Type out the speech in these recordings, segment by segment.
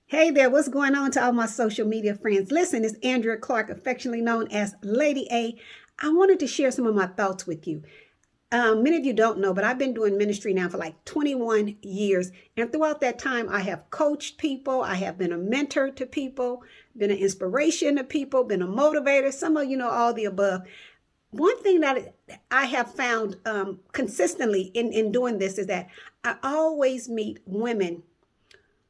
Hey there, what's going on to all my social media friends? Listen, it's Andrea Clark, affectionately known as Lady A. I wanted to share some of my thoughts with you. Many of you don't know, but I've been doing ministry now for like 21 years. And throughout that time, I have coached people. I have been a mentor to people, been an inspiration to people, been a motivator. Some of you know all the above. One thing that I have found consistently in doing this is that I always meet women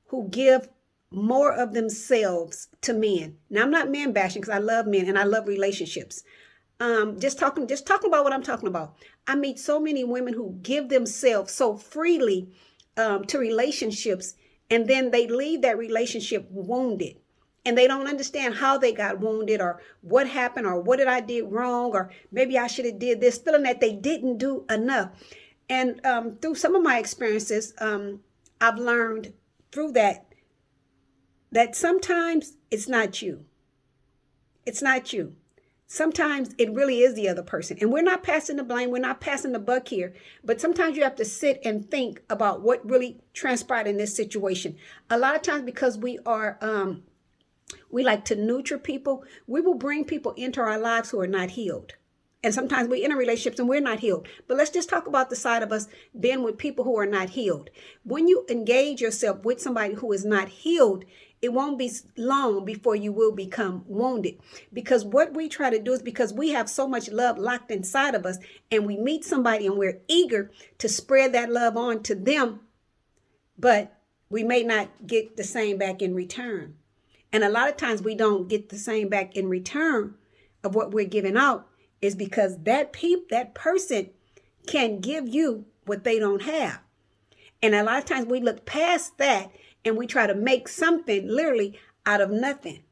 who give more of themselves to men. Now I'm not man bashing because I love men and I love relationships. Just talking about what I'm talking about. I meet so many women who give themselves so freely to relationships, and then they leave that relationship wounded. And they don't understand how they got wounded or what happened or what did I did wrong or maybe I should have did this, feeling that they didn't do enough. And through some of my experiences, I've learned through that sometimes it's not you. It's not you. Sometimes it really is the other person. And we're not passing the blame. We're not passing the buck here. But sometimes you have to sit and think about what really transpired in this situation. A lot of times because we like to nurture people, we will bring people into our lives who are not healed. And sometimes we're in a relationship and we're not healed. But let's just talk about the side of us being with people who are not healed. When you engage yourself with somebody who is not healed, it won't be long before you will become wounded. Because what we try to do is because we have so much love locked inside of us and we meet somebody and we're eager to spread that love on to them, but we may not get the same back in return. And a lot of times we don't get the same back in return of what we're giving out is because that person can give you what they don't have. And a lot of times we look past that and we try to make something literally out of nothing.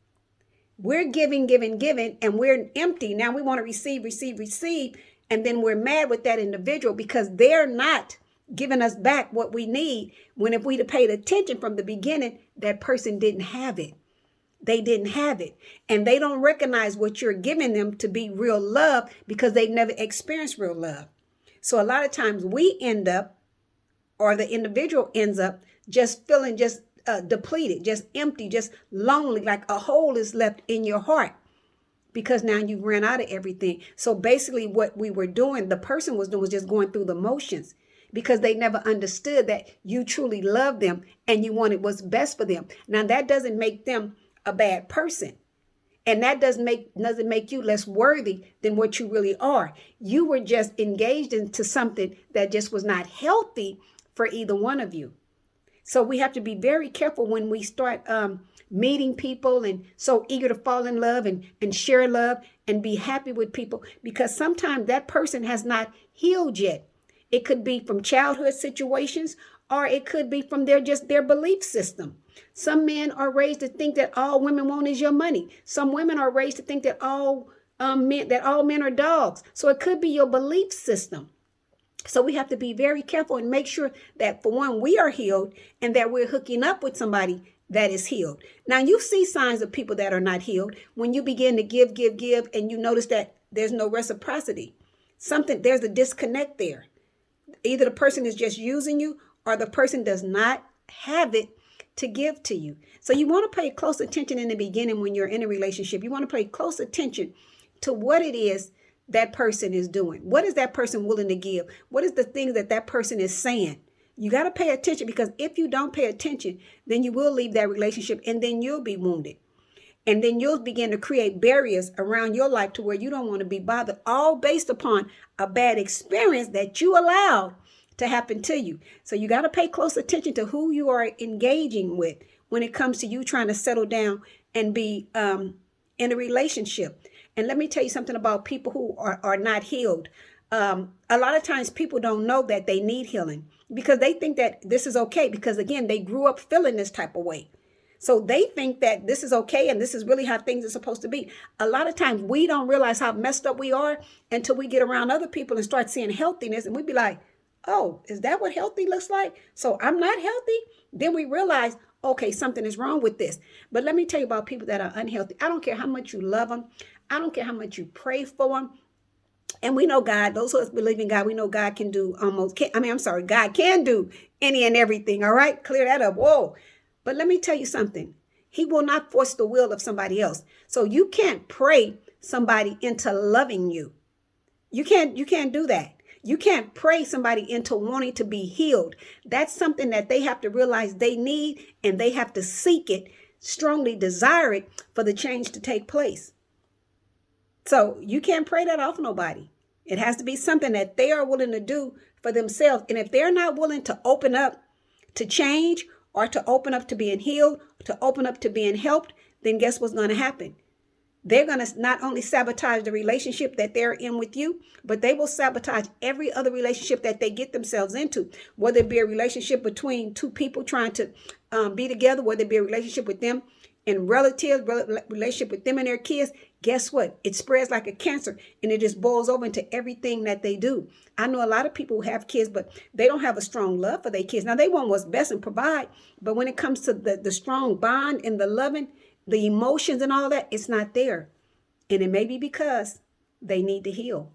We're giving, and we're empty. Now we want to receive. And then we're mad with that individual because they're not giving us back what we need. When if we'd have paid attention from the beginning, that person didn't have it. They didn't have it. And they don't recognize what you're giving them to be real love because they've never experienced real love. So a lot of times we end up, or the individual ends up just feeling just depleted, just empty, just lonely, like a hole is left in your heart because now you ran out of everything. So basically what we were doing, the person was doing was just going through the motions because they never understood that you truly love them and you wanted what's best for them. Now that doesn't make them a bad person. And that doesn't make you less worthy than what you really are. You were just engaged into something that just was not healthy for either one of you. So we have to be very careful when we start meeting people and so eager to fall in love and share love and be happy with people because sometimes that person has not healed yet. It could be from childhood situations or it could be from their belief system. Some men are raised to think that all women want is your money. Some women are raised to think that all men are dogs. So it could be your belief system. So we have to be very careful and make sure that for one, we are healed and that we're hooking up with somebody that is healed. Now you see signs of people that are not healed when you begin to give, and you notice that there's no reciprocity. There's a disconnect there. Either the person is just using you or the person does not have it to give to you. So you want to pay close attention in the beginning when you're in a relationship. You want to pay close attention to what it is that person is doing. What is that person willing to give? What is the thing that person is saying? You got to pay attention because if you don't pay attention, then you will leave that relationship and then you'll be wounded. And then you'll begin to create barriers around your life to where you don't want to be bothered, all based upon a bad experience that you allowed to happen to you. So you got to pay close attention to who you are engaging with when it comes to you trying to settle down and be in a relationship. And let me tell you something about people who are not healed. A lot of times people don't know that they need healing because they think that this is okay because, again, they grew up feeling this type of way. So they think that this is okay and this is really how things are supposed to be. A lot of times we don't realize how messed up we are until we get around other people and start seeing healthiness. And we be like, oh, is that what healthy looks like? So I'm not healthy? Then we realize, okay, something is wrong with this. But let me tell you about people that are unhealthy. I don't care how much you love them. I don't care how much you pray for them. And we know God, those of us believe in God, we know God can do God can do any and everything. All right. Clear that up. Whoa. But let me tell you something. He will not force the will of somebody else. So you can't pray somebody into loving you. You can't do that. You can't pray somebody into wanting to be healed. That's something that they have to realize they need, and they have to seek it, strongly desire it for the change to take place. So you can't pray that off nobody. It has to be something that they are willing to do for themselves. And if they're not willing to open up to change, or to open up to being healed, to open up to being helped, then guess what's going to happen? They're going to not only sabotage the relationship that they're in with you, but they will sabotage every other relationship that they get themselves into, whether it be a relationship between two people trying to be together, whether it be a relationship with them and relatives, relationship with them and their kids. Guess what? It spreads like a cancer, and it just boils over into everything that they do. I know a lot of people who have kids, but they don't have a strong love for their kids. Now, they want what's best and provide, but when it comes to the strong bond and the loving, the emotions and all that, it's not there. And it may be because they need to heal.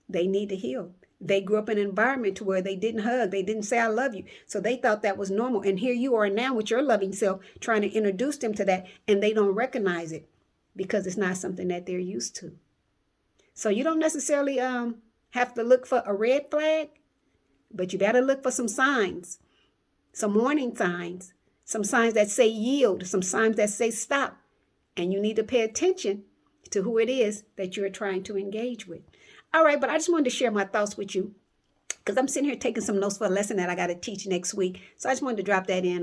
They need to heal. They grew up in an environment to where they didn't hug. They didn't say, I love you. So they thought that was normal. And here you are now with your loving self trying to introduce them to that. And they don't recognize it because it's not something that they're used to. So you don't necessarily have to look for a red flag, but you got to look for some signs, some warning signs, some signs that say yield, some signs that say stop. And you need to pay attention to who it is that you're trying to engage with. All right, but I just wanted to share my thoughts with you because I'm sitting here taking some notes for a lesson that I got to teach next week. So I just wanted to drop that in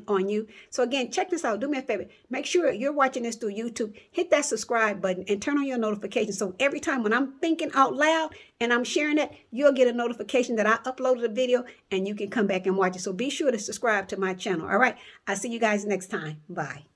on you. So again, check this out. Do me a favor. Make sure you're watching this through YouTube. Hit that subscribe button and turn on your notifications. So every time when I'm thinking out loud and I'm sharing it, you'll get a notification that I uploaded a video and you can come back and watch it. So be sure to subscribe to my channel. All right. I'll see you guys next time. Bye.